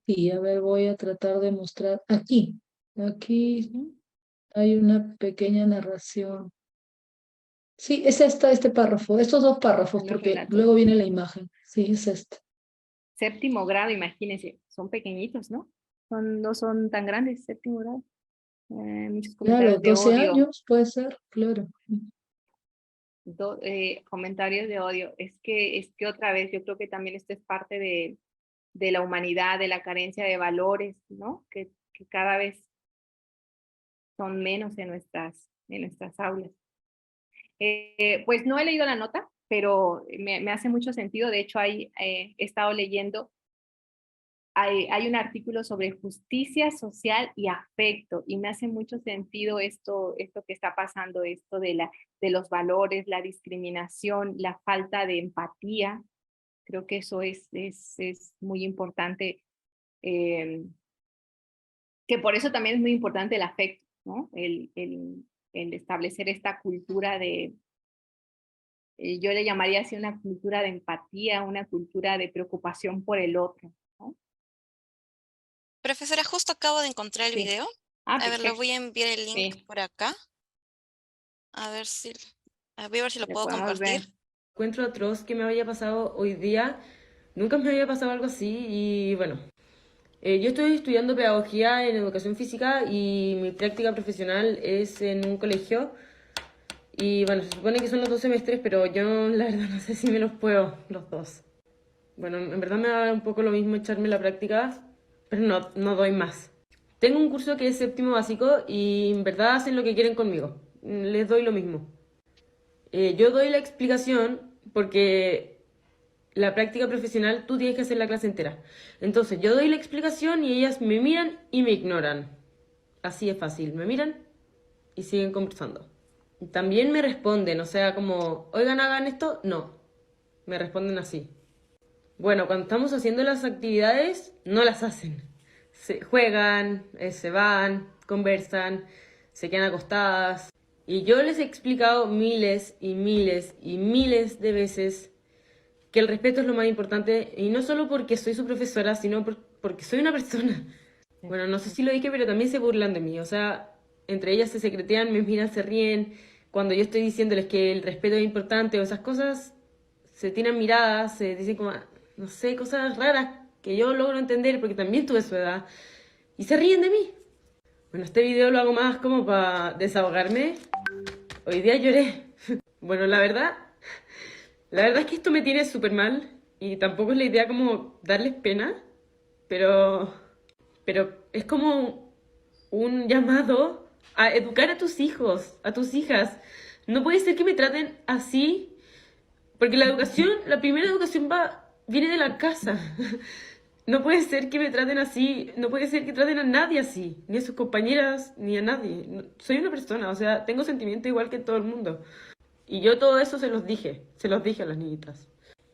Sí, a ver, voy a tratar de mostrar aquí. Aquí Ujú. hay una pequeña narración. Sí, es este párrafo, estos dos párrafos, Están los porque relatos. luego viene la imagen. Sí, es este. Séptimo grado, imagínense, son pequeñitos, ¿no? No son tan grandes, séptimo grado. Muchos Claro, comentarios de 12 odio. años puede ser, claro. Comentarios de odio. Es que otra vez, yo creo que también esto es parte de la humanidad, de la carencia de valores, ¿no? Que cada vez son menos en nuestras aulas. Pues no he leído la nota, pero me hace mucho sentido. De hecho, he estado leyendo, hay un artículo sobre justicia social y afecto, y me hace mucho sentido esto que está pasando, esto de los valores, la discriminación, la falta de empatía. Creo que eso es muy importante, eh, que por eso también es muy importante el afecto, ¿no? El establecer esta cultura yo le llamaría así una cultura de empatía, una cultura de preocupación por el otro, ¿no? Profesora, justo acabo de encontrar el Sí. video. Ah, A ver, lo perfecto. voy a enviar el link Sí, por acá. A ver si, voy a ver si lo lo puedo podemos ver. compartir. Encuentro atroz que me había pasado hoy día. Nunca me había pasado algo así y bueno, yo estoy estudiando pedagogía en educación física y mi práctica profesional es en un colegio y bueno, se supone que son los 2 semestres, pero yo la verdad no sé si me los puedo los dos. Bueno, en verdad me da un poco lo mismo echarme la práctica, pero no doy más. Tengo un curso que es séptimo básico y en verdad hacen lo que quieren conmigo. Les doy lo mismo. Yo doy la explicación porque la práctica profesional tú tienes que hacer la clase entera. Entonces yo doy la explicación y ellas me miran y me ignoran. Así es fácil, me miran y siguen conversando. También me responden, o sea, como, oigan, hagan esto, no. Me responden así. Bueno, cuando estamos haciendo las actividades, no las hacen. Se juegan, se van, conversan, se quedan acostadas. Y yo les he explicado miles y miles y miles de veces que el respeto es lo más importante, y no solo porque soy su profesora, sino porque soy una persona. Bueno, no sé si lo dije, pero también se burlan de mí. O sea, entre ellas se secretean, me miran, se ríen. Cuando yo estoy diciéndoles que el respeto es importante o esas cosas, se tiran miradas, se dicen como, no sé, cosas raras que yo logro entender porque también tuve su edad. Y se ríen de mí. Bueno, este video lo hago más como para desahogarme. Hoy día lloré. Bueno, la verdad es que esto me tiene súper mal y tampoco es la idea como darles pena, pero, pero es como un llamado a educar a tus hijos, a tus hijas. No puede ser que me traten así, porque la educación, la primera educación viene de la casa. No puede ser que me traten así, no puede ser que traten a nadie así, ni a sus compañeras, ni a nadie. Soy una persona, o sea, tengo sentimientos igual que todo el mundo. Y yo todo eso se los dije a las niñitas.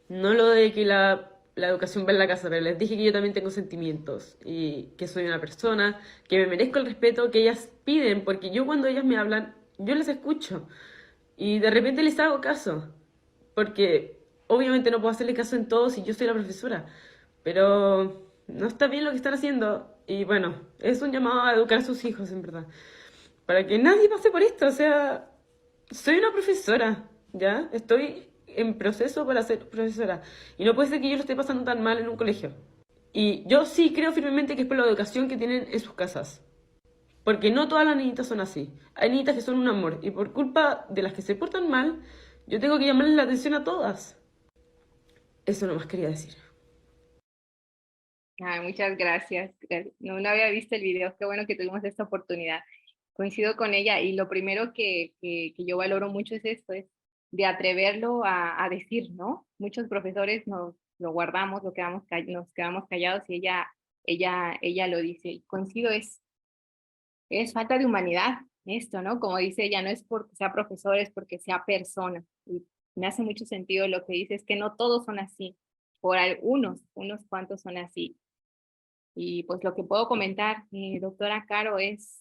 No lo de que la educación va en la casa, pero les dije que yo también tengo sentimientos y que soy una persona, que me merezco el respeto que ellas piden, porque yo cuando ellas me hablan, yo les escucho y de repente les hago caso, porque obviamente no puedo hacerle caso en todo si yo soy la profesora, pero no está bien lo que están haciendo y bueno, es un llamado a educar a sus hijos en verdad, para que nadie pase por esto, o sea, soy una profesora, ¿ya? Estoy en proceso para ser profesora. Y no puede ser que yo lo esté pasando tan mal en un colegio. Y yo sí creo firmemente que es por la educación que tienen en sus casas. Porque no todas las niñitas son así. Hay niñitas que son un amor. Y por culpa de las que se portan mal, yo tengo que llamarles la atención a todas. Eso nomás quería decir. Ay, muchas gracias. No había visto el video, qué bueno que tuvimos esta oportunidad. Coincido con ella y lo primero que yo valoro mucho es esto, es de atreverlo a decir, ¿no? Muchos profesores nos lo guardamos, nos quedamos callados y ella lo dice. Y coincido, es falta de humanidad esto, ¿no? Como dice ella, no es porque sea profesor, es porque sea persona. Y me hace mucho sentido lo que dice, es que no todos son así, por algunos, unos cuantos son así. Y pues lo que puedo comentar, doctora Caro, es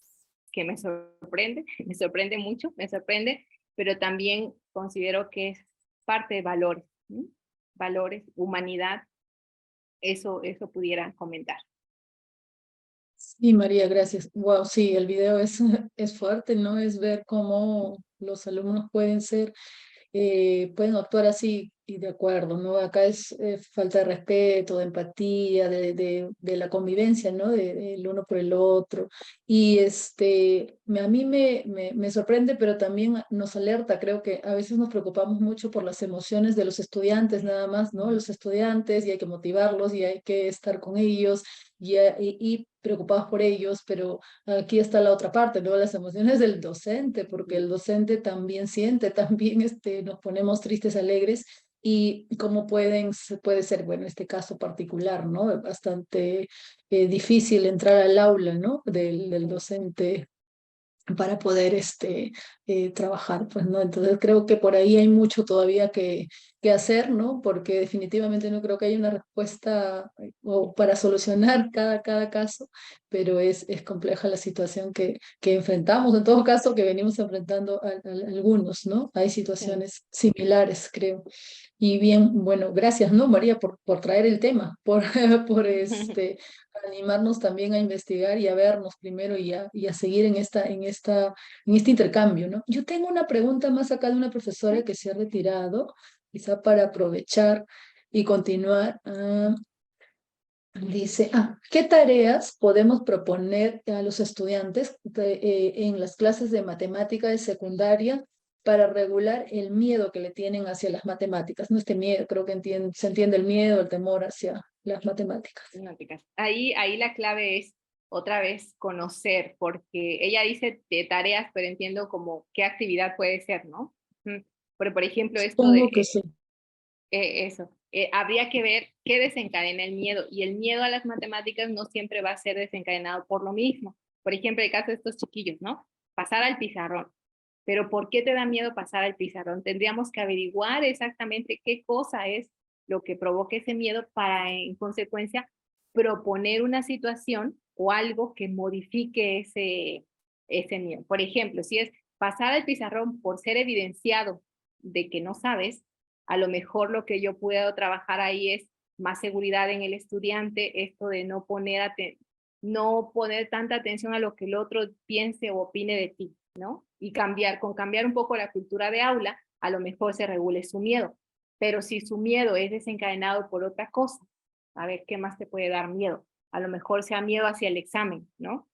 que me sorprende, me sorprende mucho, me sorprende, pero también considero que es parte de valores, ¿sí? Valores, humanidad, eso pudiera comentar. Sí, María, gracias. Wow, sí, el video es, es fuerte, ¿no? Es ver cómo los alumnos pueden ser pueden actuar así y de acuerdo, ¿no? Acá es falta de respeto, de empatía, de la convivencia, ¿no? El uno por el otro. Y a mí me sorprende, pero también nos alerta, creo que a veces nos preocupamos mucho por las emociones de los estudiantes nada más, ¿no? Los estudiantes y hay que motivarlos y hay que estar con ellos y preocupados por ellos, pero aquí está la otra parte, ¿no? Las emociones del docente, porque el docente también siente, también nos ponemos tristes, alegres, y cómo puede ser, bueno, este caso particular, ¿no? Bastante difícil entrar al aula, ¿no? Del docente para poder trabajar, pues, ¿no? Entonces creo que por ahí hay mucho todavía que hacer, ¿no? Porque definitivamente no creo que haya una respuesta o para solucionar cada caso, pero es compleja la situación que enfrentamos, en todo caso que venimos enfrentando a algunos, ¿no? Hay Sí. situaciones similares, creo. Y bien, bueno, gracias, ¿no, María, por traer el tema, por animarnos también a investigar y a vernos primero y a seguir en este intercambio, ¿no? Yo tengo una pregunta más acá de una profesora que se ha retirado, quizá para aprovechar y continuar. Dice, ¿qué tareas podemos proponer a los estudiantes en las clases de matemática de secundaria para regular el miedo que le tienen hacia las matemáticas? No este miedo, creo que se entiende el miedo, el temor hacia las matemáticas. Ahí la clave es otra vez conocer, porque ella dice de tareas, pero entiendo como qué actividad puede ser, ¿no? Pero por ejemplo, esto de Supongo que sí. eso, habría que ver qué desencadena el miedo, y el miedo a las matemáticas no siempre va a ser desencadenado por lo mismo. Por ejemplo, el caso de estos chiquillos, ¿no? Pasar al pizarrón. Pero ¿por qué te da miedo pasar al pizarrón? Tendríamos que averiguar exactamente qué cosa es lo que provoca ese miedo para, en consecuencia, proponer una situación o algo que modifique ese miedo. Por ejemplo, si es pasar al pizarrón por ser evidenciado de que no sabes, a lo mejor lo que yo puedo trabajar ahí es más seguridad en el estudiante, esto de no poner tanta atención a lo que el otro piense o opine de ti, ¿no? Y con cambiar un poco la cultura de aula, a lo mejor se regule su miedo. Pero si su miedo es desencadenado por otra cosa, a ver, ¿qué más te puede dar miedo? A lo mejor sea miedo hacia el examen, ¿no?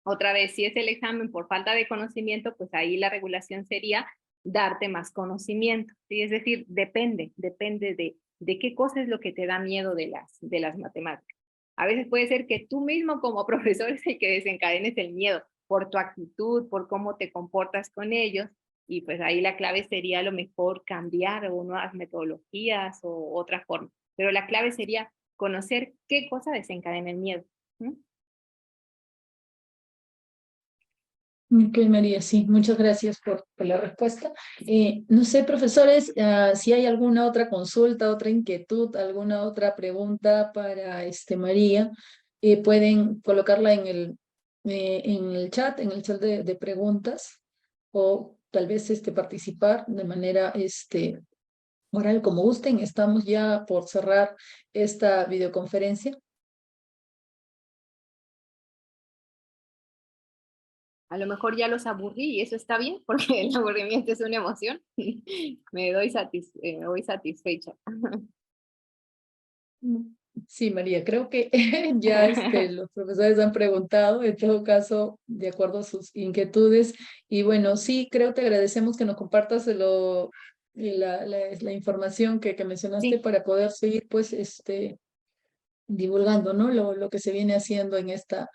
Otra vez, si es el examen por falta de conocimiento, pues ahí la regulación sería darte más conocimiento, ¿sí? Es decir, depende de qué cosa es lo que te da miedo de las matemáticas. A veces puede ser que tú mismo como profesor es el que desencadenes el miedo por tu actitud, por cómo te comportas con ellos, y pues ahí la clave sería a lo mejor cambiar o nuevas metodologías o otra forma. Pero la clave sería conocer qué cosa desencadena el miedo. ¿Sí? Ok, María, sí, muchas gracias por la respuesta. No sé, profesores, si hay alguna otra consulta, otra inquietud, alguna otra pregunta para María, pueden colocarla en el chat de preguntas, o tal vez participar de manera oral, como gusten. Estamos ya por cerrar esta videoconferencia. A lo mejor ya los aburrí y eso está bien, porque el aburrimiento es una emoción. Me voy satisfecha. Sí, María, creo que ya los profesores han preguntado, en todo caso, de acuerdo a sus inquietudes. Y bueno, sí, creo que te agradecemos que nos compartas la información que mencionaste Sí, para poder seguir, pues, divulgando, ¿no? Lo que se viene haciendo en esta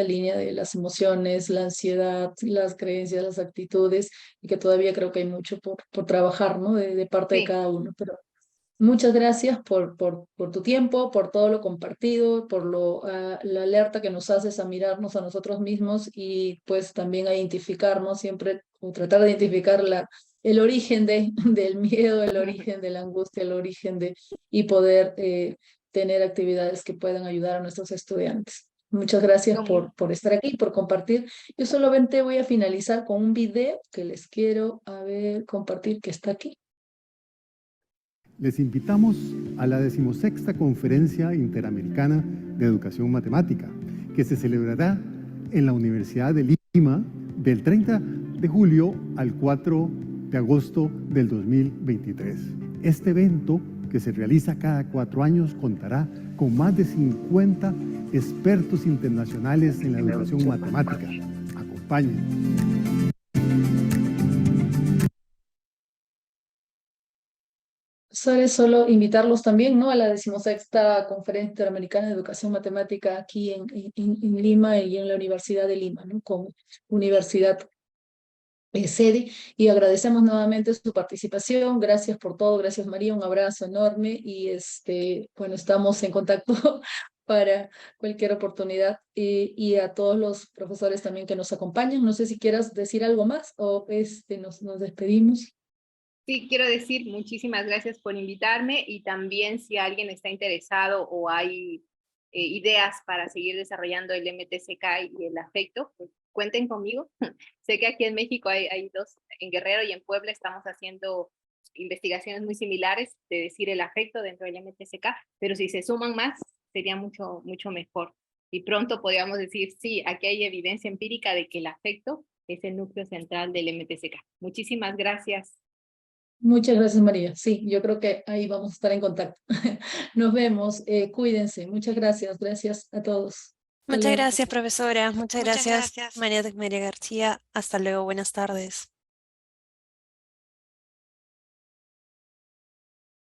línea de las emociones, la ansiedad, las creencias, las actitudes, y que todavía creo que hay mucho por trabajar, ¿no? De parte de sí. cada uno. Pero muchas gracias por tu tiempo, por todo lo compartido, por la alerta que nos haces a mirarnos a nosotros mismos y pues también a identificarnos siempre, o tratar de identificar el origen del miedo, el origen de la angustia, el origen y poder tener actividades que puedan ayudar a nuestros estudiantes. Muchas gracias por estar aquí y por compartir. Yo solamente voy a finalizar con un video que les quiero compartir, que está aquí. Les invitamos a la 16ª Conferencia Interamericana de Educación Matemática, que se celebrará en la Universidad de Lima del 30 de julio al 4 de agosto del 2023. Este evento, que se realiza cada 4 años, contará con más de 50 expertos internacionales en la educación matemática. Acompáñenos. Solo invitarlos también, ¿no?, a la 16ª Conferencia Interamericana de Educación Matemática aquí en Lima y en la Universidad de Lima, ¿no?, como universidad sede, y agradecemos nuevamente su participación. Gracias por todo, gracias María, un abrazo enorme, y bueno, estamos en contacto para cualquier oportunidad, y a todos los profesores también que nos acompañan. No sé si quieras decir algo más o nos despedimos. Sí, quiero decir muchísimas gracias por invitarme, y también si alguien está interesado o hay ideas para seguir desarrollando el MTCK y el afecto, pues cuenten conmigo. Sé que aquí en México hay dos, en Guerrero y en Puebla estamos haciendo investigaciones muy similares de decir el afecto dentro del MTCK, pero si se suman más sería mucho, mucho mejor. Y pronto podríamos decir, sí, aquí hay evidencia empírica de que el afecto es el núcleo central del MTCK. Muchísimas gracias. Muchas gracias, María. Sí, yo creo que ahí vamos a estar en contacto. Nos vemos, cuídense. Muchas gracias. Gracias a todos. Hasta Muchas luego. gracias, profesora. Muchas Muchas gracias, gracias. María García. Hasta luego. Buenas tardes.